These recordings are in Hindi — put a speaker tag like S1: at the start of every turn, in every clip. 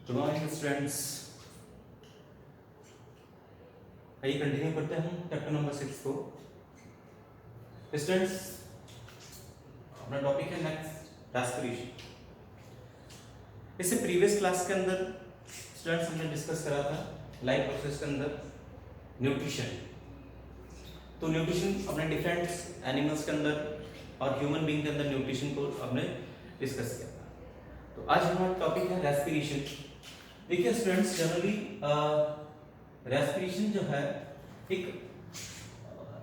S1: Good morning students. आइए कंटिन्यू करते हैं हम चैप्टर नंबर 6 को। स्टूडेंट्स, अपना टॉपिक है नेक्स्ट रेस्पिरेशन। इससे प्रीवियस क्लास के अंदर स्टूडेंट्स हमने डिस्कस करा था लाइफ प्रोसेस के अंदर न्यूट्रिशन। तो न्यूट्रिशन अपने डिफरेंट एनिमल्स के अंदर और ह्यूमन बीइंग के अंदर न्यूट्रिशन को हमने डिस्कस किया था। तो आज हमारा टॉपिक है रेस्पिरेशन। देखिए स्टूडेंट्स, जनरली रेस्पिरेशन जो है एक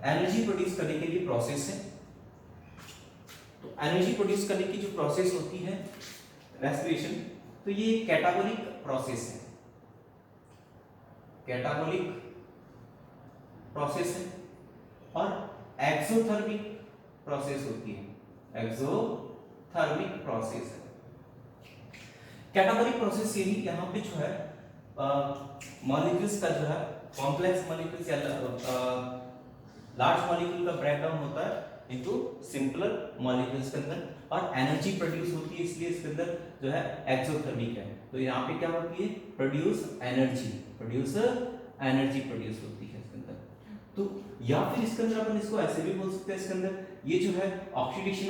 S1: एनर्जी प्रोड्यूस करने के लिए प्रोसेस है। तो एनर्जी प्रोड्यूस करने की जो प्रोसेस होती है रेस्पिरेशन, तो ये कैटाबोलिक प्रोसेस है। कैटाबोलिक प्रोसेस है और एक्सोथर्मिक प्रोसेस होती है। एक्सोथर्मिक प्रोसेस है। कैटाबोलिक प्रोसेस यही यहाँ पे जो है मॉलिक्यूल्स का जो है कॉम्प्लेक्स मॉलिक्यूल्स या लार्ज मॉलिक्यूल का ब्रेकडाउन होता है इनटू सिंपलर मॉलिक्यूल्स के अंदर और एनर्जी प्रोड्यूस होती है, इसलिए इसके अंदर जो है एक्सोथर्मिक है। तो यहाँ पे क्या होती है? प्रोड्यूस एनर्जी प्रोड्यूस होती है इसके अंदर। तो या फिर इसके अंदर अपन इसको ऐसे भी बोल सकते हैं, इसके अंदर ये जो है oxidation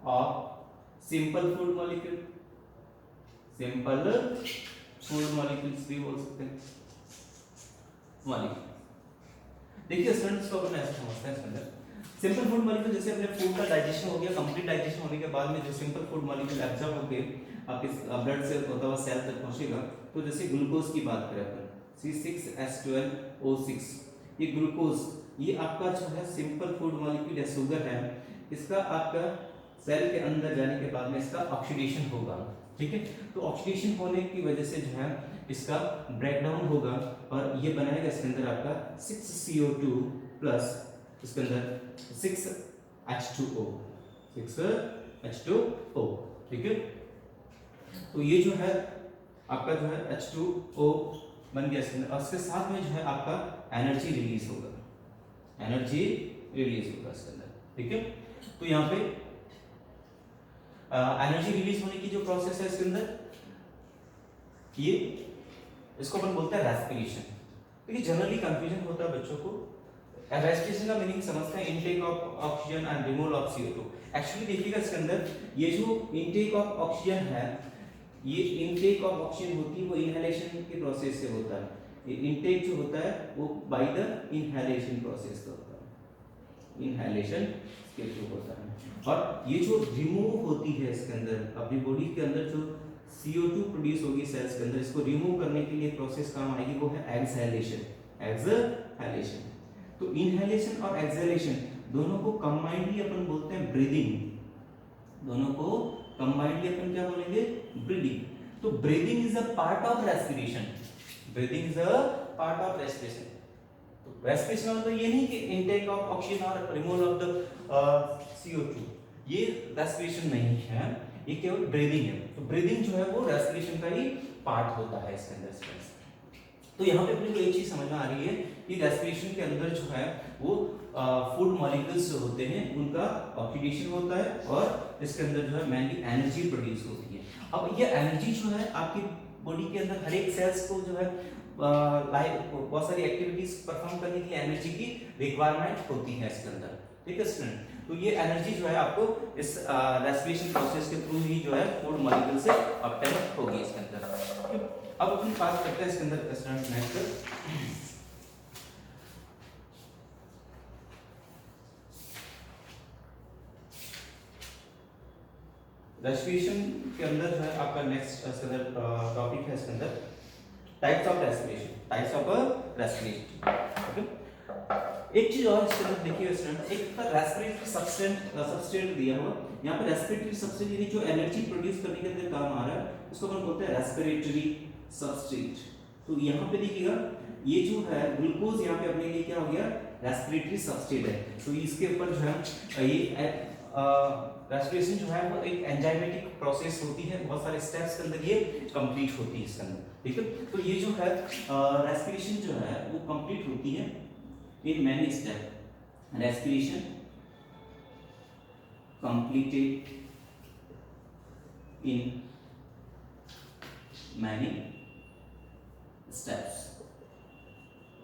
S1: of simple food molecules भी बोल सकते हैं। मॉलिक्यूल देखिए स्टूडेंट्स को अपन ऐसे समझते हैं इसके अंदर सिंपल फूड मॉलिक्यूल, जैसे अपने फूड का डाइजेशन हो गया, कंप्लीट डाइजेशन होने के बाद में जो सिंपल फूड मॉलिक्यूल एब्जॉर्ब होके आपके ब्लड से होता हुआ सेल तक पहुंचेगा। तो जैसे ग्लूकोज की बात करें अपन, C6H12O6, ये ग्लूकोज, ये आपका जो है सिंपल फूड मॉलिक्यूल या शुगर है, इसका आपका सेल के अंदर जाने के बाद में इसका ऑक्सीडेशन होगा। ठीक है, तो ऑक्सीडेशन होने की वजह से जो है इसका ब्रेकडाउन होगा और ये बनाएगा इसके अंदर आपका 6CO2 प्लस इसके अंदर 6H2O। ठीक है, तो ये जो है आपका जो है H2O बन गया इसके अंदर और इसके साथ में जो है आपका एनर्जी रिलीज होगा इसके अंदर। ठीक है, तो यहाँ पे एनर्जी रिलीज होने की जो प्रोसेस है इसके अंदर, ये इसको अपन बोलते हैं रेस्पिरेशन। देखिए जनरली कंफ्यूजन होता है बच्चों को। रेस्पिरेशन का मीनिंग समझते हैं intake of oxygen and removal of CO2। Actually देखिएगा इसके अंदर ये जो इनटेक ऑफ ऑक्सीजन है, ये इनटेक ऑफ ऑक्सीजन होती है वो इनहेलेशन के प्रोसेस से होता है। ये इनटेक जो होता है वो बाय द इनहेलेशन प्रोसेस से होता है, इनहेलेशन के थ्रू होता है। और ये जो रिमूव होती है इसके अंदर अपनी बॉडी के अंदर जो CO2 प्रोड्यूस होगी सेल्स के अंदर, इसको रिमूव करने के लिए प्रोसेस काम आएगी, वो है एक्सहेलेशन। तो इनहेलेशन और एक्सहेलेशन दोनों को कंबाइंडली अपन बोलते हैं ब्रीदिंग। दोनों को कंबाइंडली अपन क्या बोलेंगे? ब्रीदिंग। तो breathing is a part of respiration. तो रेस्पिरेशन मतलब ये नहीं कि इनटेक ऑफ ऑक्सीजन और रिमूवल ऑफ द CO2, ये रेस्पिरेशन नहीं है, ये केवल ब्रीदिंग है। तो ब्रीदिंग जो है वो रेस्पिरेशन का ही पार्ट होता है इसके अंदर। तो यहाँ पे अपने को एक चीज समझ में आ रही है कि रेस्पिरेशन के अंदर जो है वो फूड मॉलिक्यूल्स जो होते हैं उनका ऑक्सीडेशन होता है और इसके अंदर जो है मेनली एनर्जी प्रोड्यूस होती है। अब ये एनर्जी जो है आपकी बॉडी के अंदर हर एक सेल्स को जो है बहुत सारी एक्टिविटीज परफॉर्म करने के लिए एनर्जी की रिक्वायरमेंट होती है इसके अंदर। ठीक है स्टूडेंट, तो ये एनर्जी जो है आपको इस रेस्पिरेशन प्रोसेस के थ्रू ही जो है फूड मॉलिक्यूल से ऑब्टेन होगी इसके अंदर। अब अपन बात करते हैं इसके अंदर स्टूडेंट नेक्स्ट रेस्पिरेशन के अंदर जो है आपका नेक्स्ट इसके अंदर टॉपिक है इसके अंदर टाइप्स ऑफ रेस्पिरेशन। ओके, एक चीज और इसके अंदर देखिए स्टूडेंट, एक तो रेस्पिरेटरी सबस्ट्रेट दिया हुआ, यहाँ पे रेस्पिरेटरी सबस्ट्रेट यानी जो एनर्जी प्रोड्यूस करने के अंदर काम आ रहा है उसको अपन बोलते हैं रेस्पिरेटरी सबस्ट्रेट। तो यहाँ पे देखिएगा ये जो है ग्लूकोज यहाँ पे अपने लिए क्या हो गया? रेस्पिरेटरी सबस्ट्रेट है। तो इसके ऊपर जो है ये रेस्पिरेशन जो है वो एक एंजाइमेटिक प्रोसेस होती है, बहुत सारे स्टेप्स के अंदर ये कंप्लीट होती है इसके अंदर। ठीक है, तो ये जो है रेस्पिरेशन जो है वो कंप्लीट होती है in many step. Respiration completed in many steps,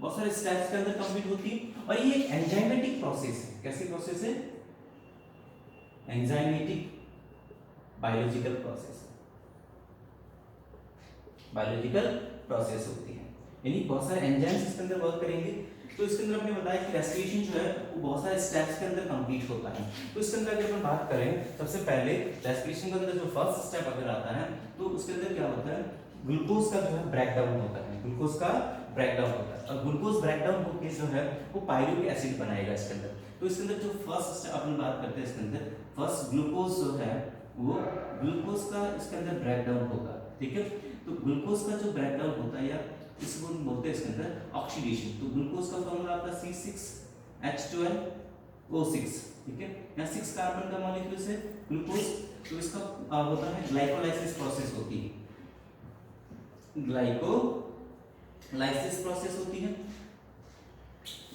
S1: बहुत सारे स्टेप्स के अंदर कंप्लीट होती है। और ये एक एंजाइमेटिक प्रोसेस है। कैसी प्रोसेस है? Enzymatic biological process, biological process होती है, यानी बहुत सारे एंजाइम्स इसके अंदर वर्क करेंगे। तो इसके अंदर हमने बताया कि रेस्पिरेशन जो है वो बहुत सारे स्टेप्स के अंदर कंप्लीट होता है। तो इसके अंदर अगर हम बात करें, सबसे पहले रेस्पिरेशन के अंदर जो फर्स्ट स्टेप अगर आता है तो उसके अंदर क्या होता है, ग्लूकोज का जो है ब्रेकडाउन होता है, ग्लूकोज का ब्रेकडाउन होता है। और ग्लूकोज ब्रेकडाउन होकर जो है वो पायरुविक एसिड बनाएगा इसके अंदर। तो इसके अंदर जो फर्स्ट स्टेप अपन बात करते हैं, इसके अंदर फर्स्ट ग्लूकोज जो है वो ग्लूकोज का इसके अंदर ब्रेकडाउन होगा, ठीक है। तो ग्लूकोज का जो ब्रेकडाउन होता है या इसको बोलते हैं इसके अंदर ऑक्सीडेशन। तो ग्लूकोज का फॉर्मूला आपका C6H12O6, ठीक है। यहाँ 6 कार्बन का मॉलिक्यूल है ग्लूकोज, तो इसका होता है ग्लाइकोलाइसिस प्रोसेस होती है, ग्लाइकोलाइसिस प्रोसेस होती है।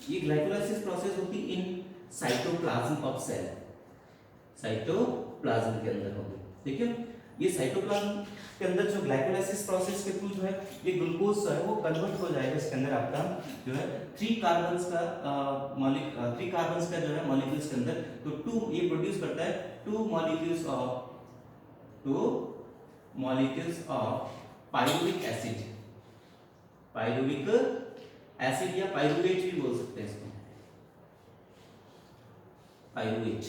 S1: ये ग्लाइकोलाइसिस प्रोसेस होती है in cytoplasm of cell, cytoplasm के अंदर होगी, ठीक है। ये साइटोप्लाज्म के अंदर जो ग्लाइकोलाइसिस प्रोसेस के थ्रू जो है ये ग्लूकोज जो है वो कन्वर्ट हो जाएगा इसके अंदर आपका जो है 3 कार्बन्स का जो है मॉलिक्यूल्स के अंदर। तो 2 ये प्रोड्यूस करता है 2 molecules of pyruvic acid, pyruvic acid या पायरुवेट भी बोल सकते हैं इसको, पायरुवेट,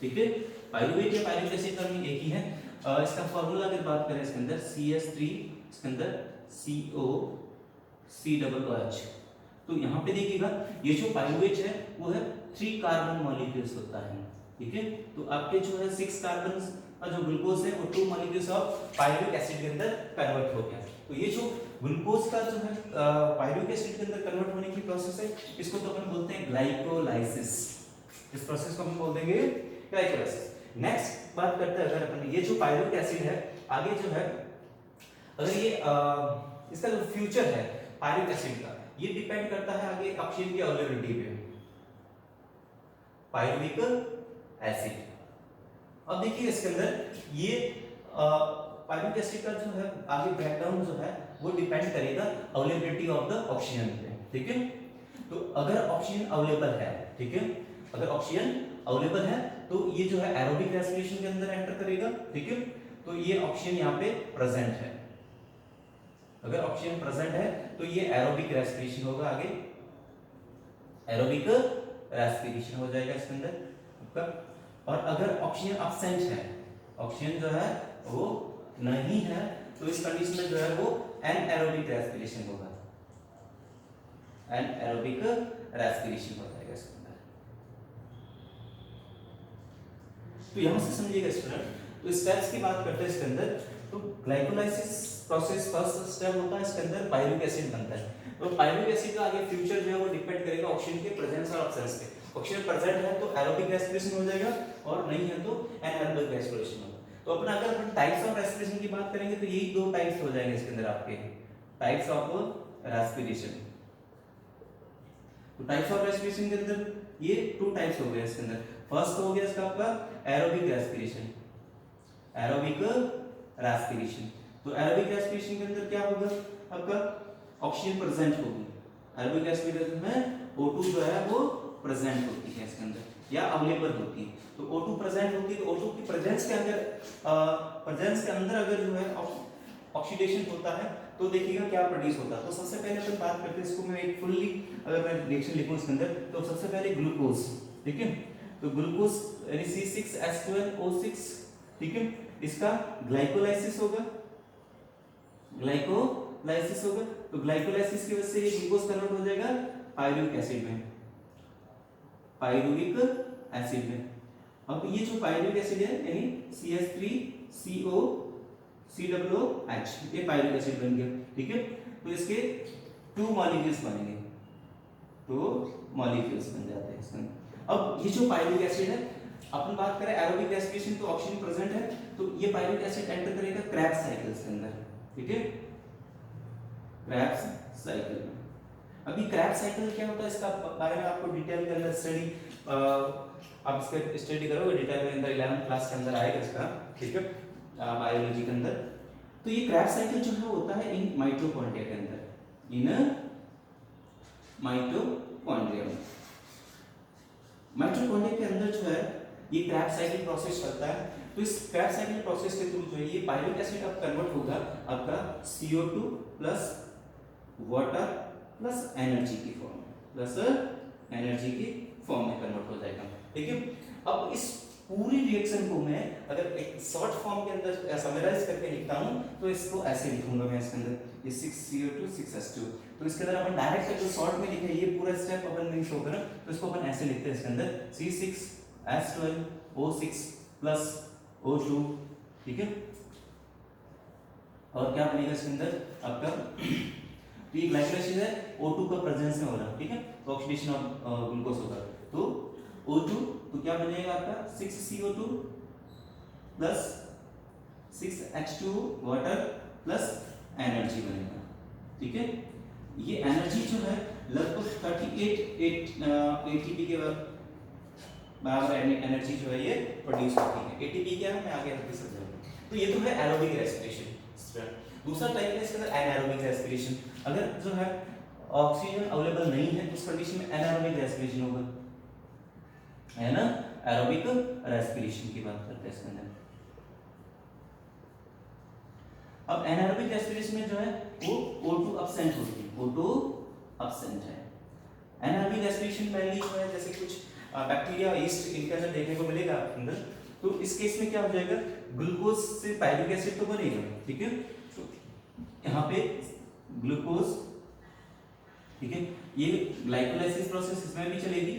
S1: ठीक है। पायरुवेट या पायरुविक एसिड का मीनिंग एक ही है। इसका फार्मूला अगर बात करें इसके अंदर CH3, इसके अंदर COCOOH। तो यहाँ पे देखिएगा ये जो पायरुवेट है वो है 3 कार्बन मॉलिक्यूल्स होता है, ठीक है। तो आपके जो है 6 कार्बन का जो ग्लूकोज है वो 2 मॉलिक्यूल्स ऑफ पायरुविक एसिड के अंदर कन्वर्ट हो गया। तो ये जो ग्लूकोज का जो है पायरुविक एसिड के अंदर कन्वर्ट होने की प्रोसेस है, इसको तो अपन बोलते हैं ग्लाइकोलाइसिस। इस प्रोसेस को हम बोल देंगे ग्लाइकोलाइसिस। नेक्स्ट बात करते हैं अगर अपन ये जो पायरुविक एसिड है आगे जो है अगर ये इसका जो फ्यूचर है पायरुविक एसिड का ये डिपेंड करता है आगे ऑक्सीजन की अवेलेबिलिटी पे, पायरुविक एसिड। अब देखिए इसके अंदर ये पायरुविक एसिड का जो है आगे ब्रेकडाउन जो है वो डिपेंड करेगा अवेलेबिलिटी ऑफ द ऑक्सीजन पे, ठीक है। तो अगर ऑक्सीजन अवेलेबल है, ठीक है, अगर ऑक्सीजन अवेलेबल है तो ये जो है एरोबिक रेस्पिरेशन के अंदर एंटर करेगा, ठीक है। तो ये ऑक्सीजन यहाँ पे प्रेजेंट है, अगर ऑक्सीजन प्रेजेंट है तो ये एरोबिक रेस्पिरेशन होगा, आगे एरोबिक रेस्पिरेशन हो जाएगा इसके अंदर आपका। और अगर ऑक्सीजन एब्सेंट है, ऑक्सीजन जो है वो नहीं है, तो इस कंडीशन में जो है वो एनएरोबिक रेस्पिरेशन होगा, एनएरोबिक रेस्पिरेशन हो जाएगा इसके अंदर। तो यहां से समझिएगा स्टूडेंट, तो स्टेप्स की बात करते हैं इसके अंदर। तो ग्लाइकोलाइसिस प्रोसेस फर्स्ट स्टेप होता है, इसके अंदर पायरुविक एसिड बनता है। तो पायरुविक एसिड का आगे फ्यूचर जो है वो डिपेंड करेगा ऑक्सीजन के प्रेजेंस और एब्सेंस पे। ऑक्सीजन प्रेजेंट है तो एरोबिक रेस्पिरेशन हो जाएगा और नहीं है तो एनारोबिक रेस्पिरेशन होगा। तो अपना अगर अपन टाइप्स ऑफ रेस्पिरेशन की बात करेंगे तो यही 2 टाइप्स हो जाएंगे इसके अंदर आपके, टाइप्स ऑफ रेस्पिरेशन। तो टाइप्स ऑफ रेस्पिरेशन के अंदर ये 2 टाइप्स हो गए इसके अंदर। फर्स्ट हो गया इसका आपका एरोबिक रेस्पिरेशन, एरोबिक रेस्पिरेशन। तो एरोबिक रेस्पिरेशन के अंदर क्या होगा आपका ऑक्सीजन प्रेजेंट होगी, एरोबिक रेस्पिरेशन में O2 जो है वो प्रेजेंट होती है इसके अंदर या अवेलेबल होती है। तो O2 प्रेजेंट होती है, तो O2 की प्रेजेंस के अंदर अगर जो है ऑक्सीडेशन होता है तो देखिएगा क्या प्रोड्यूस होता है। तो सबसे पहले अपन बात करते हैं इसको, मैं एक फुल्ली अगर मैं रिएक्शन लिखूं इसके अंदर तो सबसे पहले ग्लूकोज, ठीक है। तो ग्लूकोज यानी C6H12O6, ठीक है, इसका ग्लाइकोलाइसिस होगा, ग्लाइकोलाइसिस होगा। तो ग्लाइकोलाइसिस की वजह से ये ग्लूकोज कन्वर्ट हो जाएगा पायरुविक एसिड में, पायरुविक एसिड में। अब ये जो पायरुविक एसिड है यानी CH3COCOOH ये पायरुविक एसिड बन गया, ठीक है। तो इसके 2 मॉलिक्यूल्स बनेंगे, 2 मॉलिक्यूल्स बन जाते हैं इसमें। अब ये जो पायरुविक एसिड है अपन बात करें एरोबिक रेस्पिरेशन तो ऑक्सीजन प्रेजेंट है, तो ये पायरुविक एसिड एंटर करेगा क्रेब्स साइकिल के अंदर, ठीक है, क्रेब्स साइकिल में। अभी क्रेब्स साइकिल क्या होता है इसका बारे में आपको डिटेल के अंदर स्टडी आप इसका स्टडी करोगे डिटेल में अंदर 11th क्लास के अंदर आएगा इसका, ठीक है। बायोलॉजी के अंदर। तो ये क्रैब्स साइकिल जो है होता है इन माइटोकॉन्ड्रिया के अंदर, इन माइटोकॉन्ड्रिया में। माइटोकॉन्ड्रिया के अंदर जो है ये क्रैब्स साइकिल प्रोसेस चलता है। तो इस क्रैब्स साइकिल प्रोसेस के थ्रू जो है ये पायरुविक एसिड अब कन्वर्ट होगा आपका CO2 plus water plus energy की फॉर्म में, प्लस एनर्जी की फॉर्म में कन्वर्ट हो जाएगा। ठीक है, अब इस पूरी रिएक्शन को मैं अगर एक शॉर्ट फॉर्म के अंदर समराइज करके लिखता हूं तो इसको ऐसे लिखूंगा मैं इसके अंदर ये 6CO2 6H2। तो इसके अंदर अपन डायरेक्ट जो शॉर्ट में लिखे ये पूरा स्टेप अपन नहीं शो करें, तो इसको अपन ऐसे लिखते हैं इसके अंदर C6H12O6 प्लस O2। ठीक है, और क्या बनेगा इसके अंदर आपका, तो ये ग्लाइकोलाइसिस है O2 का प्रेजेंस में हो रहा है। ठीक है, तो ऑक्सीडेशन ऑफ ग्लूकोज होगा, तो O2 तो क्या बनेगा आपका 6CO2 plus 6H2 water plus energy बनेगा। ठीक है, ये एनर्जी जो है लगभग 38 ATP के बराबर एनर्जी जो है ये प्रोड्यूस होती है। ATP क्या है मैं आगे आपको समझाऊंगा। तो ये तो है एरोबिक रेस्पिरेशन। दूसरा टाइप है इसके अंदर एनारोबिक रेस्पिरेशन। अगर जो है ऑक्सीजन अवेलेबल नहीं है उस कंडीशन में एनारोबिक रेस्पिरेशन होगा, है ना। एरोबिक रेस्पिरेशन की बात करते हैं इसके अंदर। अब एनारोबिक रेस्पिरेशन में जो है वो O2 एब्सेंट होती है, O2 एब्सेंट है। एनारोबिक रेस्पिरेशन मेनली जो है जैसे कुछ बैक्टीरिया ईस्ट इनके अंदर देखने को मिलेगा आपके अंदर। तो इस केस में क्या हो जाएगा, ग्लूकोज से पायरुविक एसिड तो बनेगा। ठीक है, तो यहाँ पे ग्लूकोज, ठीक है, ये ग्लाइकोलाइसिस प्रोसेस इसमें भी चलेगी,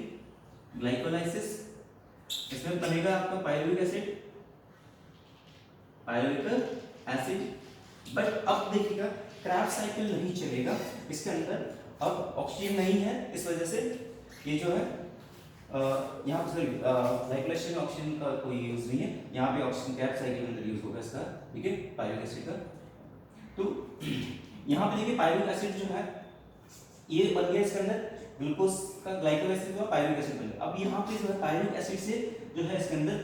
S1: ग्लाइकोलाइसिस इसमें बनेगा आपका पायरुविक एसिड, बट अब देखिएगा क्रैब्स साइकिल नहीं चलेगा इसके अंदर। अब ऑक्सीजन नहीं है, इस वजह से ये जो है यहाँ पर ग्लाइकोलाइसिस में ऑक्सीजन का कोई यूज नहीं है, यहाँ पे ऑक्सीजन क्रैब्स साइकिल के अंदर यूज होगा इसका। ठीक है, पायरुविक एसिड का। तो यहाँ पे देखिए पायरुविक एसिड जो है ये बन गया इसके अंदर, ग्लूकोज का ग्लाइकोलाइसिस हुआ, पायरुविक एसिड बन गया। अब यहाँ पे जो है पायरुविक एसिड से जो है इसके अंदर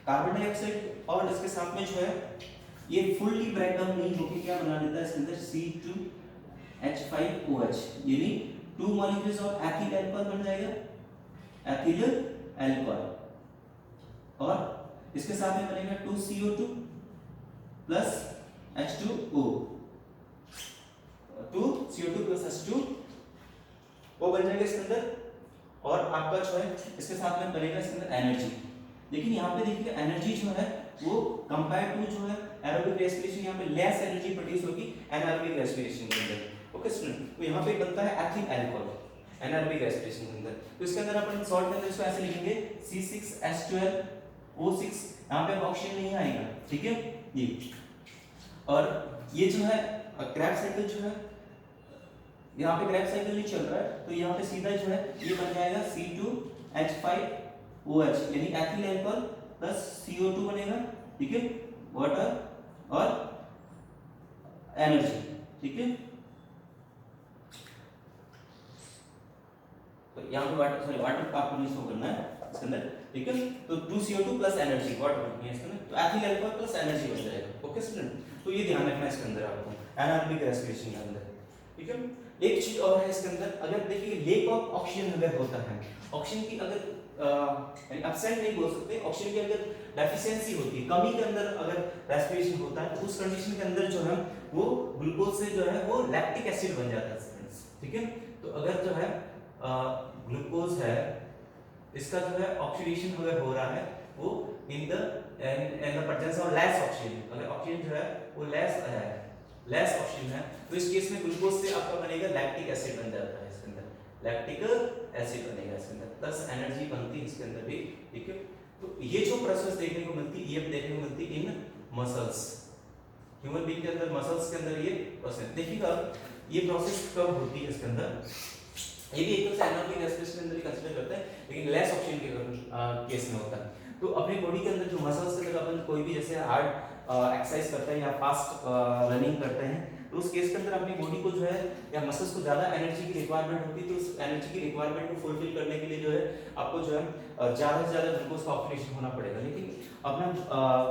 S1: कार्बन डाइऑक्साइड और इसके साथ में जो है ये फुल्ली ब्रेक डाउन नहीं होकर क्या बना देता है इसके अंदर C2H5OH, यानी 2 मॉलिक्यूल्स ऑफ एथिल अल्कोहल बन जाएगा, एथिल अल्कोहल। और इसके साथ में बनेगा 2CO2 plus H2O, 2CO2 plus H2O बन जाएगा इसके अंदर। और आपका जो है इसके साथ में बनेगा इसके अंदर एनर्जी। लेकिन यहाँ पे देखिए एनर्जी जो है वो कंपेयर टू जो है एरोबिक रेस्पिरेशन, यहाँ पे लेस एनर्जी प्रोड्यूस होगी एनारोबिक रेस्पिरेशन के अंदर। ओके स्टूडेंट, तो यहाँ पे बनता है एथिल अल्कोहल एनारोबिक रेस्पिरेशन के अंदर। तो इसके अंदर अपन शॉर्ट में इसको ऐसे लिखेंगे C6H12O6, यहाँ पे ऑक्सीजन नहीं आएगा। ठीक है जी, और ये जो है क्रैब्स साइकिल जो है यहाँ पे क्रैब्स साइकिल नहीं चल रहा है, तो यहाँ पे सीधा जो है ये बन जाएगा C2H5OH, यानी एथिल अल्कोहल प्लस CO2 बनेगा। ठीक है, वाटर और एनर्जी। ठीक है, तो यहाँ पे वाटर का आपको नहीं शो करना है इसके अंदर। ठीक है, तो 2CO2 प्लस एनर्जी वाटर बन गया इसके अंदर, तो एथिल अल्कोहल प्लस एनर्जी बन जाएगा। ओके स्टूडेंट, तो ये ध्यान रखना इसके अंदर आपको एनारोबिक रेस्पिरेशन के अंदर। ठीक है, एक चीज और है इसके अंदर, अगर देखिए लेक ऑफ ऑक्सीजन अगर होता है, ऑक्सीजन की अगर एब्सेंट नहीं बोल सकते, ऑक्सीजन की अगर डेफिशिएंसी होती है, कमी के अंदर अगर रेस्पिरेशन होता है, तो उस कंडीशन के अंदर जो है वो ग्लूकोज से जो है वो लैक्टिक एसिड बन जाता है स्टूडेंट्स। ठीक है, तो अगर जो है ग्लूकोज है इसका जो है ऑक्सीडेशन अगर हो रहा है वो in the presence of less oxygen, अगर ऑक्सीजन जो है वो लेस ऑक्सीजन है, तो इस केस में ग्लूकोज से आपका बनेगा लैक्टिक एसिड बन जाता है इसके अंदर, लैक्टिक एसिड बनेगा इसके अंदर, प्लस एनर्जी बनती है इसके अंदर भी। ठीक है, तो ये जो प्रोसेस देखने को मिलती है ये देखने को मिलती है इन मसल्स, ह्यूमन बीइंग के अंदर मसल्स के अंदर ये प्रोसेस देखिएगा। ये प्रोसेस कब होती है इसके अंदर, ये भी एकदम से एनारोबिक रेस्पिरेशन के अंदर ही कंसीडर करते हैं, लेकिन लेस ऑक्सीजन के केस में होता है। तो अपनी बॉडी के अंदर जो मसल्स के अंदर अपन कोई भी जैसे हार्ड एक्सरसाइज करते हैं या फास्ट रनिंग करते हैं, तो उस केस के अंदर अपनी बॉडी को जो है या मसल्स को ज़्यादा एनर्जी की रिक्वायरमेंट होती है, तो उस एनर्जी की रिक्वायरमेंट को फुलफिल करने के लिए जो है आपको जो है ज़्यादा से ज़्यादा ग्लूकोज का ऑक्सीडेशन होना पड़ेगा। लेकिन अपना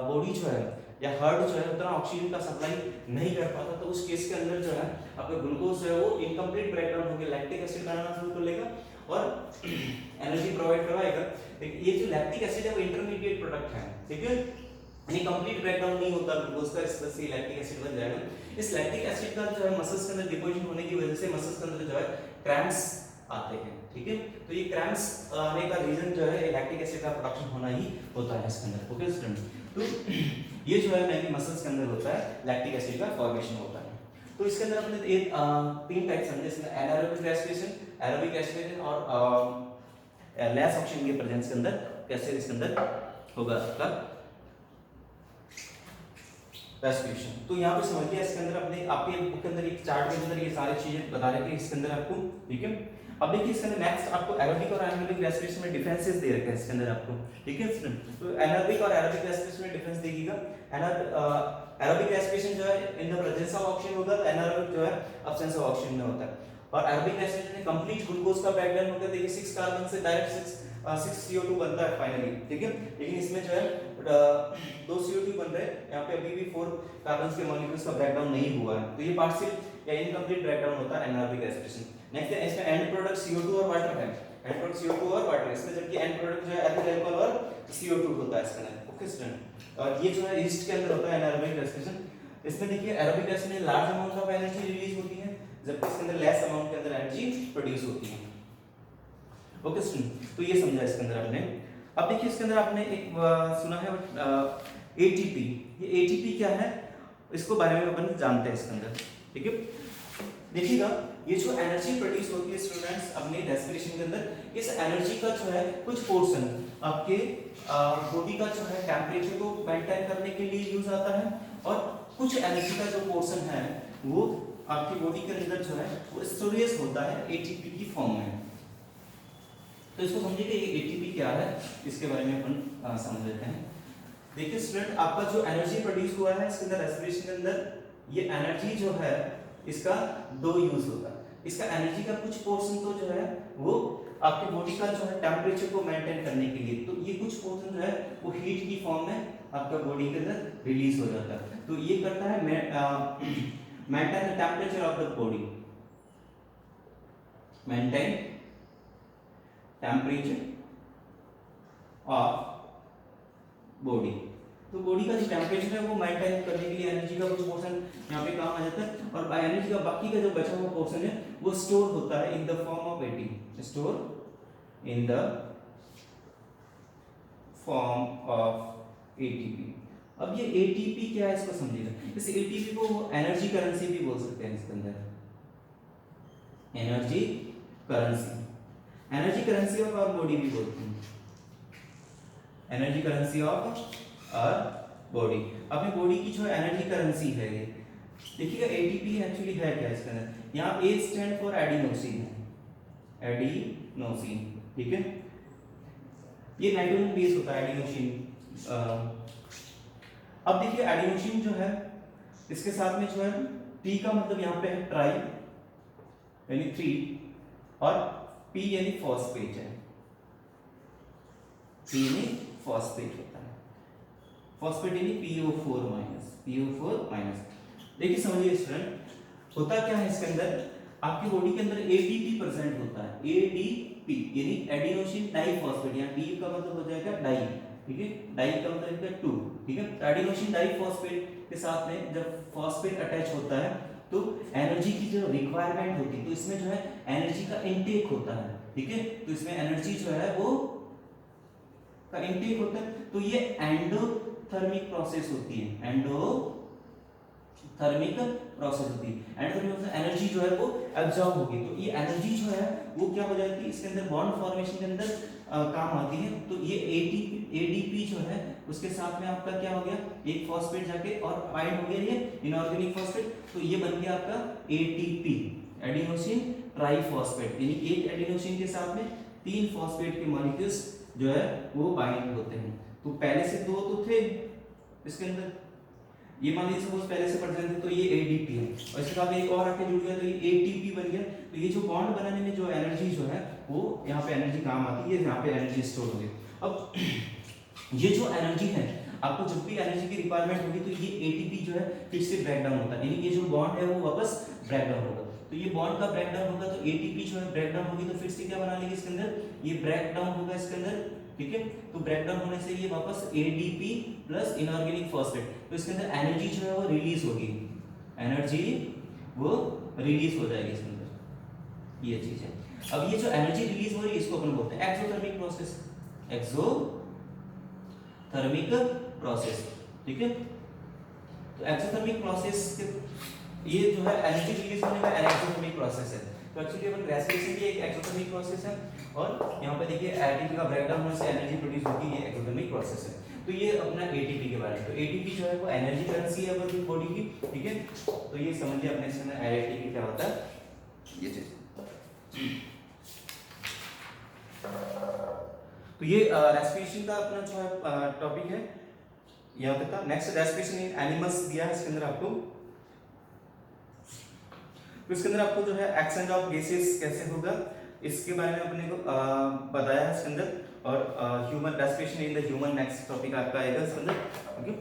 S1: बॉडी जो है या हार्ट जो है उतना ऑक्सीजन का सप्लाई नहीं कर पाता, तो उस केस के अंदर जो है आपका ग्लूकोज जो है वो इनकम्प्लीट ब्रेकडाउन होकर लैक्टिक एसिड बनाना शुरू कर लेगा और एनर्जी प्रोवाइड करवाएगा। लेकिन ये जो लैक्टिक एसिड है वो इंटरमीडिएट प्रोडक्ट है, ठीक है, यानी कंप्लीट ब्रेकडाउन नहीं होता ग्लूकोज का, इस वजह से लैक्टिक एसिड बन जाएगा। इस लैक्टिक एसिड का जो है मसल्स के अंदर डिपोजिशन होने की वजह से मसल्स के अंदर जो है क्रैम्प्स आते हैं, ठीक है। तो ये क्रैम्प्स आने का रीजन जो है लैक्टिक एसिड का प्रोडक्शन होना ही होता है इसके अंदर, ओके स्टूडेंट। तो ये जो है मेनली मसल्स के अंदर होता है, लैक्टिक एसिड का फॉर्मेशन होता है। तो इसके अंदर अपने तीन टाइप समझे, इसमें एनारोबिक रेस्पिरेशन, एरोबिक रेस्पिरेशन और लेस ऑक्सीजन के प्रेजेंस के अंदर कैसे इसके अंदर होगा आपका रेस्पिरेशन। तो यहाँ पे समझिए इसके अंदर अपने आपके बुक के अंदर एक चार्ट के अंदर ये सारी चीजें बता रहे थे इसके अंदर आपको, ठीक है। अब देखिए इसके अंदर नेक्स्ट आपको एरोबिक और एनारोबिक रेस्पिरेशन में डिफरेंसेस दे रखे हैं इसके अंदर आपको, ठीक है स्टूडेंट। तो एनारोबिक और एरोबिक रेस्पिरेशन में डिफरेंस देखिएगा। एरोबिक रेस्पिरेशन जो है in the presence of oxygen होगा, एनारोबिक जो है एब्सेंस ऑफ ऑक्सीजन में होता है। और एरोबिक रेस्पिरेशन में कंप्लीट ग्लूकोज का ब्रेकडाउन होता है, देखिए 6 कार्बन से डायरेक्ट 6 CO2 बनता है फाइनली, ठीक है। लेकिन इसमें जो है 2 CO2 बन रहे हैं, यहाँ पे अभी भी 4 कार्बन के मॉलिक्यूल्स का ब्रेकडाउन नहीं हुआ है, तो ये पार्शियल या इनकम्प्लीट ब्रेकडाउन होता है एनारोबिक रेस्पिरेशन। नेक्स्ट है इसमें एंड प्रोडक्ट CO2 और वाटर है, एंड प्रोडक्ट CO2 और वाटर, इसमें जबकि एंड प्रोडक्ट जो है एथिल अल्कोहल और CO2 होता है इसके अंदर, ओके स्टूडेंट। और ये जो है ईस्ट के अंदर होता है एनारोबिक रेस्पिरेशन। इसमें देखिए एरोबिक रेस्पिरेशन में large amount of energy release होती है, जबकि इसके अंदर लेस अमाउंट के अंदर एनर्जी प्रोड्यूस होती है, ओके स्टूडेंट। तो ये समझा इसके अंदर आपने। अब देखिए इसके अंदर आपने एक सुना है ATP, ये ATP क्या है इसको बारे में अपन जानते हैं इसके अंदर, ठीक है। देखिएगा ये जो एनर्जी प्रोड्यूस होती है स्टूडेंट्स अपने रेस्पिरेशन के अंदर, इस एनर्जी का जो है कुछ पोर्शन आपके बॉडी का जो है टेम्परेचर को मेंटेन करने के लिए यूज आता है, और कुछ एनर्जी का जो पोर्शन है वो आपकी बॉडी के अंदर जो है वो स्टोरेज होता है ATP की फॉर्म में। तो इसको समझिए कि ATP क्या है, इसके बारे में अपन समझ लेते हैं। देखिए स्टूडेंट आपका जो एनर्जी प्रोड्यूस हुआ है इसके अंदर रेस्पिरेशन के अंदर, ये एनर्जी जो है इसका दो यूज होता है। इसका एनर्जी का कुछ पोर्शन तो जो है वो आपकी बॉडी का जो है टेम्परेचर को मेंटेन करने के लिए, तो ये कुछ पोर्शन जो है वो हीट की फॉर्म में आपका बॉडी के अंदर रिलीज हो जाता है। तो ये करता है maintain the temperature of the body, maintain temperature of body. तो बॉडी का जो टेम्परेचर है वो मेंटेन करने के लिए एनर्जी का कुछ पोर्शन यहाँ पे काम आ जाता है, और एनर्जी का बाकी का जो बचा हुआ पोर्शन है वो स्टोर होता है in the form of ATP, store in the form of ATP। अब ये ATP क्या है इसको समझिएगा। इस ATP को एनर्जी करेंसी भी बोल सकते हैं इसके अंदर, energy currency, energy currency of our body भी बोलते हैं, energy currency of our body. अपनी बॉडी की जो एनर्जी करेंसी है ये देखिएगा। ATP एक्चुअली है क्या इसके अंदर, यहाँ A स्टैंड फॉर एडिनोसिन है, एडिनोसिन, ठीक है। ये नाइट्रोजन बेस होता है एडिनोसिन। अब देखिए एडिनोसिन जो है इसके साथ में जो है T का मतलब यहाँ पे है ट्राई यानी 3, और P यानी फॉस्फेट है, P यानी फॉस्फेट होता है, फॉस्फेट यानी PO4 माइनस, PO4 माइनस। देखिए समझिए स्टूडेंट होता क्या है इसके अंदर, आपकी बॉडी के अंदर ADP प्रेजेंट होता है, ADP यानी एडिनोसिन डाइफॉस्फेट, यहाँ D का मतलब हो जाएगा डाई, ठीक है, डाई का मतलब है 2, ठीक है। एडिनोसिन डाइफॉस्फेट के साथ में जब फॉस्फेट अटैच होता है तो एनर्जी की जो रिक्वायरमेंट होती है, तो इसमें जो है एनर्जी का इनटेक होता है, ठीक है। तो इसमें एनर्जी जो है वो का इनटेक होता है, तो ये एंडोथर्मिक प्रोसेस होती है, एंडोथर्मिक प्रोसेस होती है। एंडोथर्मिक प्रोसेस एनर्जी जो है वो एब्जॉर्ब होगी, तो ये एनर्जी जो है वो क्या हो जाती है इसके अंदर बॉन्ड फॉर्मेशन के अंदर काम आती है। तो ये ADP जो है उसके साथ में आपका क्या हो गया, एक फॉस्फेट जाके और बाइंड हो गया ये इनऑर्गेनिक फॉस्फेट, तो ये बन गया आपका ATP, एडिनोसिन ट्राइफॉस्फेट, यानी एक एडिनोसिन के साथ में 3 फॉस्फेट के मॉलिक्यूल्स जो है वो बाइंड होते हैं। तो पहले से 2 तो थे इसके अंदर, ये मान लीजिए सपोज पहले से प्रेजेंट है तो ये एडीपी है, और इसके साथ एक और आके जुड़ गया तो ये एटीपी बन गया। तो ये जो बॉन्ड बनाने में जो एनर्जी जो है वो यहाँ पे एनर्जी काम आती है, यहाँ पे एनर्जी स्टोर होगी। अब ये जो एनर्जी है, आपको जब भी एनर्जी की रिक्वायरमेंट होगी तो ये एटीपी जो है फिर से ब्रेक डाउन होता है, यानी ये जो बॉन्ड है वो वापस ब्रेक डाउन होगा। तो ये बॉन्ड का ब्रेक डाउन होगा तो एटीपी जो है ब्रेक डाउन होगी, तो फिर से क्या बना लेगी इसके अंदर, ये ब्रेक डाउन होगा इसके अंदर, ठीक है। तो ब्रेक डाउन होने से ये वापस एडीपी प्लस इनऑर्गेनिक फॉस्फेट, तो इसके अंदर एनर्जी जो है वो रिलीज होगी, एनर्जी वो रिलीज हो जाएगी इसके अंदर, ये चीज है। अब ये जो एनर्जी रिलीज हो रही है इसको अपन बोलते हैं एक्सोथर्मिक प्रोसेस, एक्सोथर्मिक प्रोसेस, ठीक है। तो एक्सोथर्मिक प्रोसेस ये जो है एनर्जी रिलीज होने का एक्सोथर्मिक प्रोसेस है। तो एक्चुअली अपन रेस्पिरेशन भी एक एक्सोथर्मिक प्रोसेस है, और यहाँ पे देखिए एटीपी का ब्रेकडाउन होने से एनर्जी प्रोड्यूस होगी, ये एक्सोथर्मिक प्रोसेस है। तो ये अपना एटीपी के बारे में, तो एटीपी जो है वो एनर्जी करेंसी है अपनी बॉडी की, ठीक है। तो ये समझिए अपने इसमें एटीपी क्या होता है, ये चीज। तो ये रेस्पिरेशन का अपना जो है टॉपिक है यहाँ तक था। नेक्स्ट रेस्पिरेशन इन एनिमल्स दिया है इसके अंदर आपको, तो इसके अंदर आपको जो है एक्सचेंज ऑफ गैसेस कैसे होगा इसके बारे में अपने को बताया है इसके अंदर, और human respiration in the human next topic आपका आएगा इसके अंदर, ओके।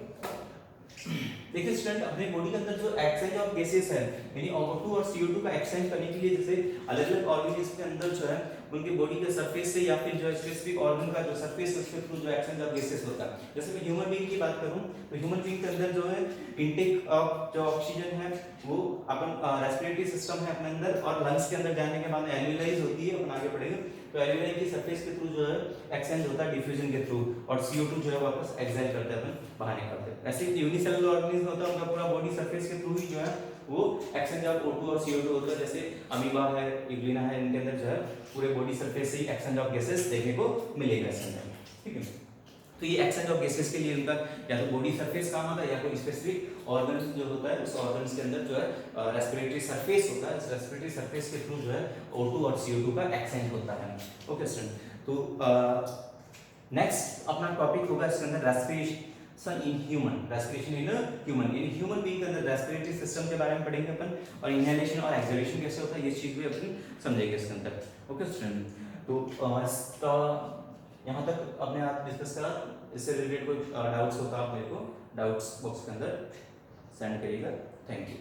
S1: देखिए स्टूडेंट, अपने बॉडी के अंदर जो एक्सचेंज ऑफ गैसेस है, यानी O2 और CO2 का एक्सचेंज करने के लिए जैसे अलग अलग ऑर्गेनिज्म के अंदर जो है उनके बॉडी के सरफेस से या फिर जो स्पेसिफिक ऑर्गन का जो सरफेस है उसके थ्रू जो एक्सचेंज ऑफ गैसेस होता है। जैसे मैं ह्यूमन बीइंग की बात करूं तो ह्यूमन बीइंग के अंदर जो है इनटेक ऑफ जो ऑक्सीजन है वो अपन रेस्पिरेटरी सिस्टम है अपने अंदर, और लंग्स के अंदर जाने के बाद एल्वियोलाई होती है, अपन आगे पढ़ेंगे। तो एल्वियोलाई की सरफेस के थ्रू जो है एक्सचेंज होता है डिफ्यूजन के थ्रू, और CO2 जो है वापस एक्सहेल करते हैं अपन बाहर निकालते हैं। ऐसे यूनिसेलुलर ऑर्गेनिज्म होता है उनका पूरा बॉडी सरफेस के थ्रू ही जो है वो एक्सचेंज ऑफ O2 और CO2 होता है। जैसे अमीबा है, इग्लिना है, इनके अंदर जो है पूरे बॉडी सरफेस से ही एक्सचेंज ऑफ गैसेस देखने को मिलेगा इसके अंदर, ठीक है। तो ये एक्सचेंज ऑफ गैसेस के लिए उनका या तो बॉडी सरफेस काम आता है या कोई स्पेसिफिक ऑर्गन जो होता है उस ऑर्गन्स के अंदर जो है रेस्पिरेटरी सरफेस होता है, इस रेस्पिरेटरी सरफेस के थ्रू जो है O2 और CO2 का एक्सचेंज होता है, ओके स्टूडेंट। तो नेक्स्ट अपना टॉपिक होगा इसके अंदर respiration in human, respiration in human being के अंदर रेस्पिरेटरी सिस्टम के बारे में पढ़ेंगे अपन, और इनहेलेशन और एक्सहेलेशन कैसे होता है ये चीज भी अपन समझेंगे इसके अंदर, ओके स्टूडेंट। तो यहाँ तक अपने आप डिस्कस करा, इससे रिलेटेड कोई डाउट्स होता है आप मेरे को डाउट्स बॉक्स के अंदर सेंड करिएगा, थैंक यू।